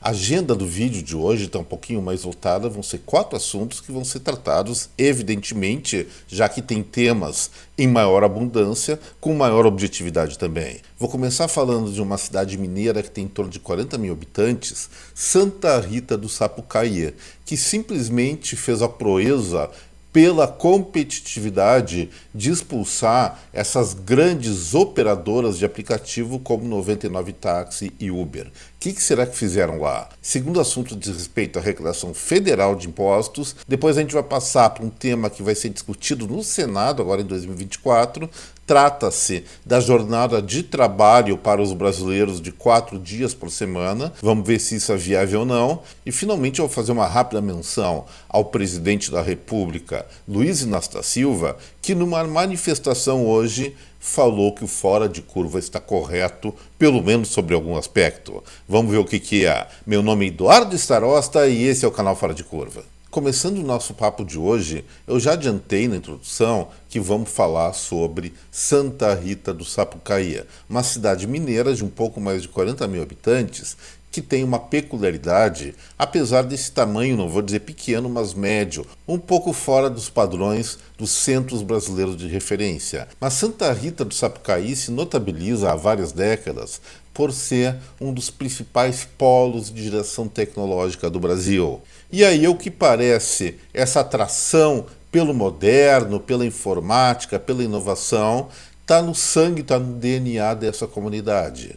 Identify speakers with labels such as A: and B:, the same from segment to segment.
A: A agenda do vídeo de hoje está um pouquinho mais voltada, vão ser 4 assuntos que vão ser tratados, evidentemente, já que tem temas em maior abundância, com maior objetividade também. Vou começar falando de uma cidade mineira que tem em torno de 40 mil habitantes, Santa Rita do Sapucaí, que simplesmente fez a proeza pela competitividade de expulsar essas grandes operadoras de aplicativo como 99 Táxi e Uber. O que será que fizeram lá? Segundo assunto diz respeito à arrecadação federal de impostos. Depois a gente vai passar para um tema que vai ser discutido no Senado agora em 2024. Trata-se da jornada de trabalho para os brasileiros de 4 dias por semana. Vamos ver se isso é viável ou não. E finalmente eu vou fazer uma rápida menção ao presidente da República, Luiz Inácio da Silva, que numa manifestação hoje falou que o fora de curva está correto, pelo menos sobre algum aspecto. Vamos ver o que é. Meu nome é Eduardo Starosta e esse é o canal Fora de Curva. Começando o nosso papo de hoje, eu já adiantei na introdução que vamos falar sobre Santa Rita do Sapucaí, uma cidade mineira de um pouco mais de 40 mil habitantes, que tem uma peculiaridade, apesar desse tamanho, não vou dizer pequeno, mas médio, um pouco fora dos padrões dos centros brasileiros de referência. Mas Santa Rita do Sapucaí se notabiliza há várias décadas por ser um dos principais polos de geração tecnológica do Brasil. E aí o que parece, essa atração pelo moderno, pela informática, pela inovação, está no sangue, está no DNA dessa comunidade.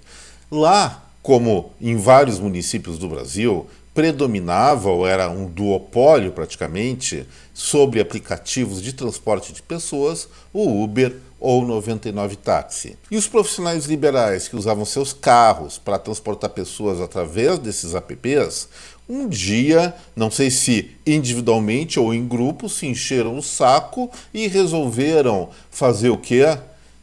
A: Lá, como em vários municípios do Brasil, predominava, ou era um duopólio praticamente, sobre aplicativos de transporte de pessoas, o Uber ou 99 Táxi. E os profissionais liberais que usavam seus carros para transportar pessoas através desses apps, um dia, não sei se individualmente ou em grupo, se encheram o saco e resolveram fazer o quê?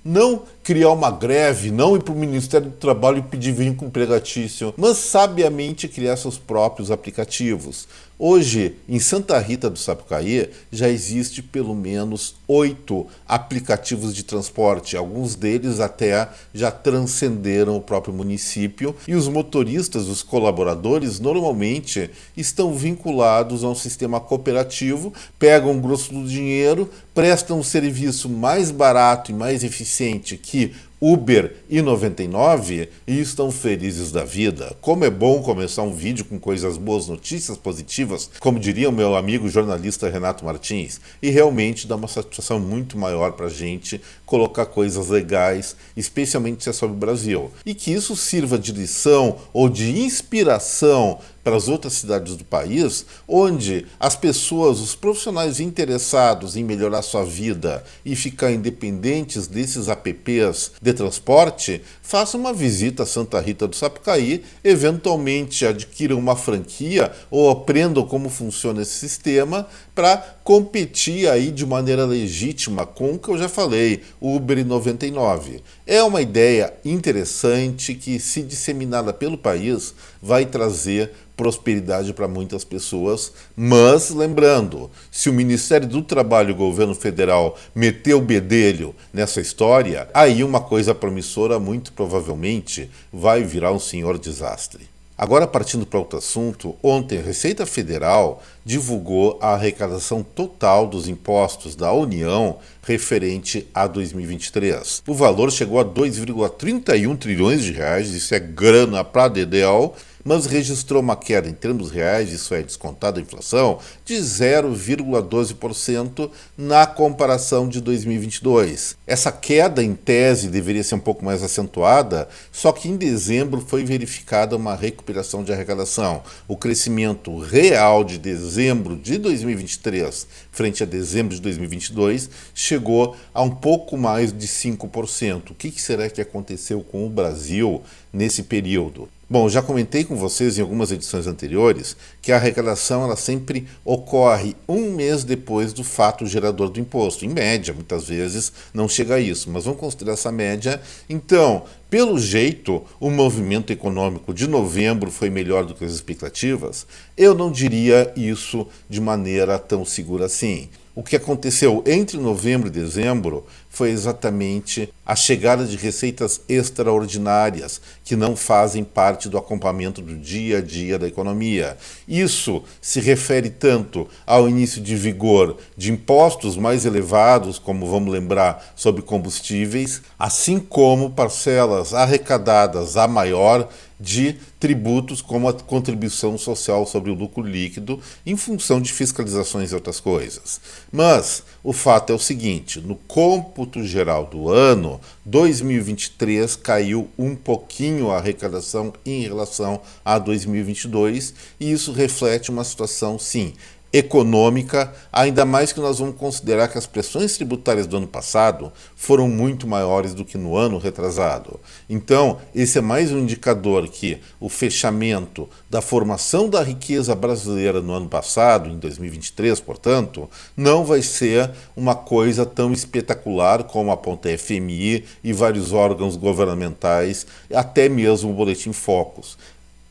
A: Não criar uma greve, não ir para o Ministério do Trabalho e pedir vínculo empregatício, mas sabiamente criar seus próprios aplicativos. Hoje, em Santa Rita do Sapucaí, já existe pelo menos 8 aplicativos de transporte. Alguns deles até já transcenderam o próprio município e os motoristas, os colaboradores, normalmente estão vinculados a um sistema cooperativo, pegam o grosso do dinheiro, prestam um serviço mais barato e mais eficiente que Uber e 99 e estão felizes da vida. Como é bom começar um vídeo com coisas boas, notícias positivas, como diria o meu amigo jornalista Renato Martins, e realmente dá uma satisfação muito maior para a gente colocar coisas legais, especialmente se é sobre o Brasil. E que isso sirva de lição ou de inspiração para as outras cidades do país, onde as pessoas, os profissionais interessados em melhorar sua vida e ficar independentes desses apps de transporte, façam uma visita a Santa Rita do Sapucaí, eventualmente adquiram uma franquia ou aprendam como funciona esse sistema para competir aí de maneira legítima com o que eu já falei, Uber e 99. É uma ideia interessante que, se disseminada pelo país, vai trazer prosperidade para muitas pessoas, mas lembrando, se o Ministério do Trabalho e o governo federal meteu o bedelho nessa história, aí uma coisa promissora muito provavelmente vai virar um senhor desastre. Agora, partindo para outro assunto, ontem a Receita Federal divulgou a arrecadação total dos impostos da União referente a 2023. O valor chegou a 2,31 trilhões de reais, isso é grana para dedéu, mas registrou uma queda em termos reais, isso é descontado a inflação, de 0,12% na comparação de 2022. Essa queda, em tese, deveria ser um pouco mais acentuada, só que em dezembro foi verificada uma recuperação de arrecadação. O crescimento real de dezembro de 2023 frente a dezembro de 2022 chegou a um pouco mais de 5%. O que será que aconteceu com o Brasil nesse período? Bom, já comentei com vocês em algumas edições anteriores que a arrecadação ela sempre ocorre um mês depois do fato gerador do imposto. Em média, muitas vezes não chega a isso, mas vamos considerar essa média. Então, pelo jeito, o movimento econômico de novembro foi melhor do que as expectativas. Eu não diria isso de maneira tão segura assim. O que aconteceu entre novembro e dezembro foi exatamente a chegada de receitas extraordinárias que não fazem parte do acompanhamento do dia a dia da economia. Isso se refere tanto ao início de vigor de impostos mais elevados, como vamos lembrar, sobre combustíveis, assim como parcelas arrecadadas a maior de tributos como a contribuição social sobre o lucro líquido em função de fiscalizações e outras coisas. Mas o fato é o seguinte, no cômputo geral do ano, 2023 caiu um pouquinho a arrecadação em relação a 2022 e isso reflete uma situação, sim, econômica, ainda mais que nós vamos considerar que as pressões tributárias do ano passado foram muito maiores do que no ano retrasado. Então, esse é mais um indicador que o fechamento da formação da riqueza brasileira no ano passado, em 2023, portanto, não vai ser uma coisa tão espetacular como aponta a FMI e vários órgãos governamentais, até mesmo o Boletim Focus.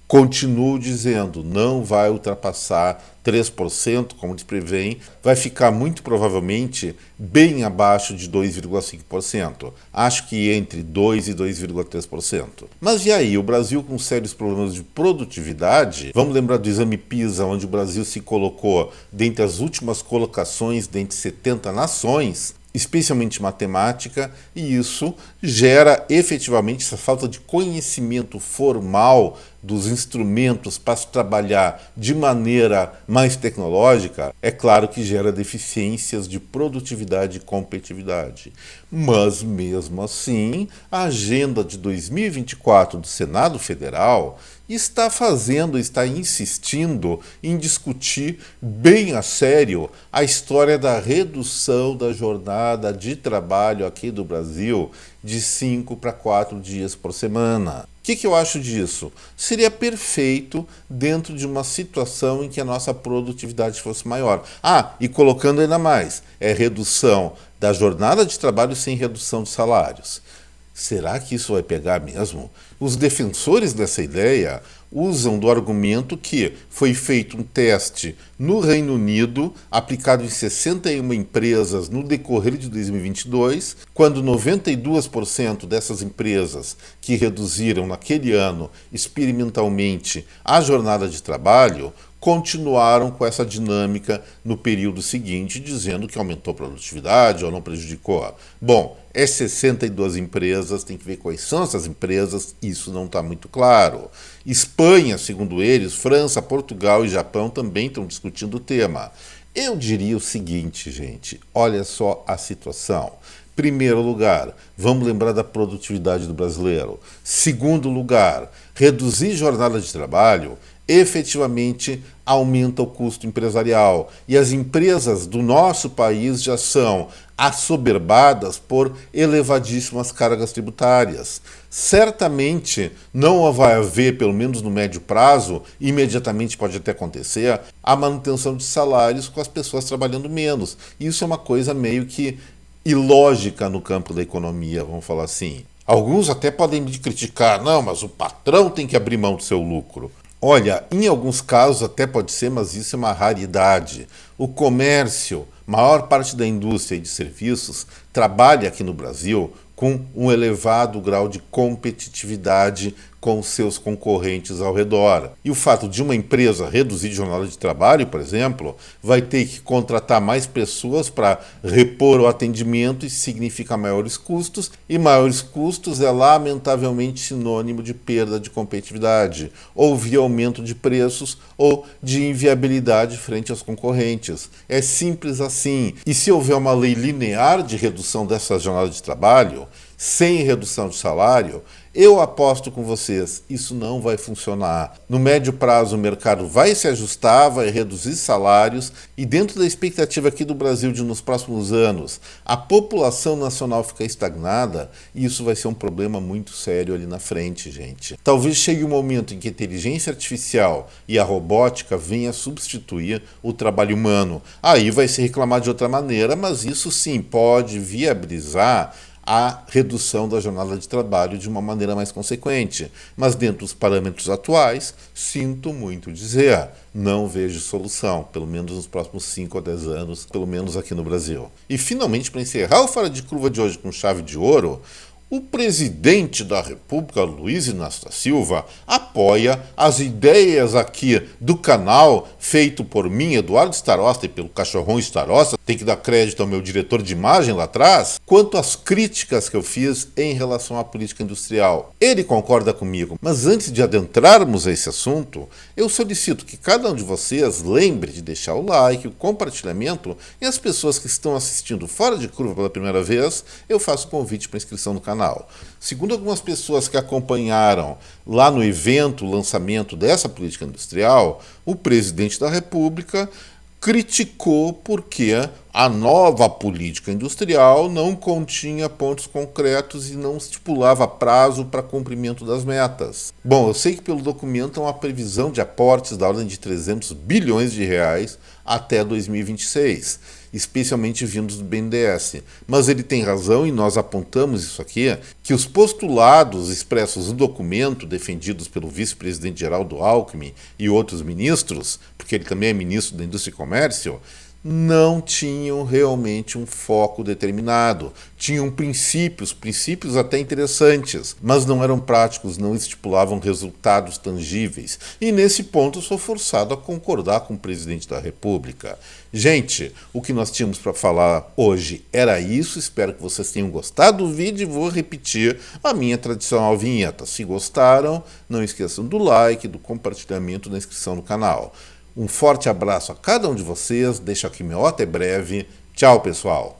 A: Continuo dizendo, não vai ultrapassar 3%, como eles prevêem, vai ficar muito provavelmente bem abaixo de 2,5%. Acho que entre 2% e 2,3%. Mas e aí, o Brasil com sérios problemas de produtividade? Vamos lembrar do exame PISA, onde o Brasil se colocou dentre as últimas colocações dentre 70 nações, especialmente matemática, e isso gera efetivamente essa falta de conhecimento formal dos instrumentos para se trabalhar de maneira mais tecnológica, é claro que gera deficiências de produtividade e competitividade. Mas, mesmo assim, a agenda de 2024 do Senado Federal está insistindo em discutir bem a sério a história da redução da jornada de trabalho aqui do Brasil de 5 para 4 dias por semana. O que eu acho disso? Seria perfeito dentro de uma situação em que a nossa produtividade fosse maior. E colocando ainda mais, é redução da jornada de trabalho sem redução de salários. Será que isso vai pegar mesmo? Os defensores dessa ideia usam do argumento que foi feito um teste no Reino Unido, aplicado em 61 empresas no decorrer de 2022, quando 92% dessas empresas que reduziram naquele ano experimentalmente a jornada de trabalho continuaram com essa dinâmica no período seguinte, dizendo que aumentou a produtividade ou não prejudicou. Bom, é 62 empresas, tem que ver quais são essas empresas, isso não está muito claro. Espanha, segundo eles, França, Portugal e Japão também estão discutindo o tema. Eu diria o seguinte, gente, olha só a situação. Primeiro lugar, vamos lembrar da produtividade do brasileiro. Segundo lugar, reduzir jornada de trabalho efetivamente aumenta o custo empresarial. E as empresas do nosso país já são assoberbadas por elevadíssimas cargas tributárias. Certamente não vai haver, pelo menos no médio prazo, imediatamente pode até acontecer, a manutenção de salários com as pessoas trabalhando menos. Isso é uma coisa meio que ilógica no campo da economia, vamos falar assim. Alguns até podem me criticar, não, mas o patrão tem que abrir mão do seu lucro. Olha, em alguns casos até pode ser, mas isso é uma raridade. O comércio, maior parte da indústria e de serviços, trabalha aqui no Brasil com um elevado grau de competitividade com seus concorrentes ao redor. E o fato de uma empresa reduzir jornada de trabalho, por exemplo, vai ter que contratar mais pessoas para repor o atendimento, e significa maiores custos, e maiores custos é lamentavelmente sinônimo de perda de competitividade, ou via aumento de preços, ou de inviabilidade frente aos concorrentes. É simples assim. E se houver uma lei linear de redução dessa jornada de trabalho, sem redução de salário, eu aposto com vocês, isso não vai funcionar. No médio prazo o mercado vai se ajustar, vai reduzir salários, e dentro da expectativa aqui do Brasil de nos próximos anos a população nacional ficar estagnada, isso vai ser um problema muito sério ali na frente, gente. Talvez chegue um momento em que a inteligência artificial e a robótica venham a substituir o trabalho humano. Aí vai se reclamar de outra maneira, mas isso sim pode viabilizar a redução da jornada de trabalho de uma maneira mais consequente. Mas dentro dos parâmetros atuais, sinto muito dizer, não vejo solução, pelo menos nos próximos 5 a 10 anos, pelo menos aqui no Brasil. E finalmente, para encerrar o Fora de Curva de hoje com chave de ouro, o presidente da República, Luiz Inácio da Silva, apoia as ideias aqui do canal feito por mim, Eduardo Starosta, e pelo Cachorrão Starosta, tem que dar crédito ao meu diretor de imagem lá atrás, quanto às críticas que eu fiz em relação à política industrial. Ele concorda comigo, mas antes de adentrarmos a esse assunto, eu solicito que cada um de vocês lembre de deixar o like, o compartilhamento, e as pessoas que estão assistindo Fora de Curva pela primeira vez, eu faço convite para inscrição no canal. Segundo algumas pessoas que acompanharam lá no evento, o lançamento dessa política industrial, o presidente da República criticou porque a nova política industrial não continha pontos concretos e não estipulava prazo para cumprimento das metas. Bom, eu sei que pelo documento há uma previsão de aportes da ordem de 300 bilhões de reais até 2026, especialmente vindos do BNDES. Mas ele tem razão e nós apontamos isso aqui, que os postulados expressos no documento defendidos pelo vice-presidente Geraldo Alckmin e outros ministros, porque ele também é ministro da Indústria e Comércio, não tinham realmente um foco determinado. Tinham princípios até interessantes, mas não eram práticos, não estipulavam resultados tangíveis. E nesse ponto eu sou forçado a concordar com o presidente da República. Gente, o que nós tínhamos para falar hoje era isso. Espero que vocês tenham gostado do vídeo e vou repetir a minha tradicional vinheta. Se gostaram, não esqueçam do like, do compartilhamento, da inscrição no canal. Um forte abraço a cada um de vocês, deixo aqui meu até breve. Tchau, pessoal!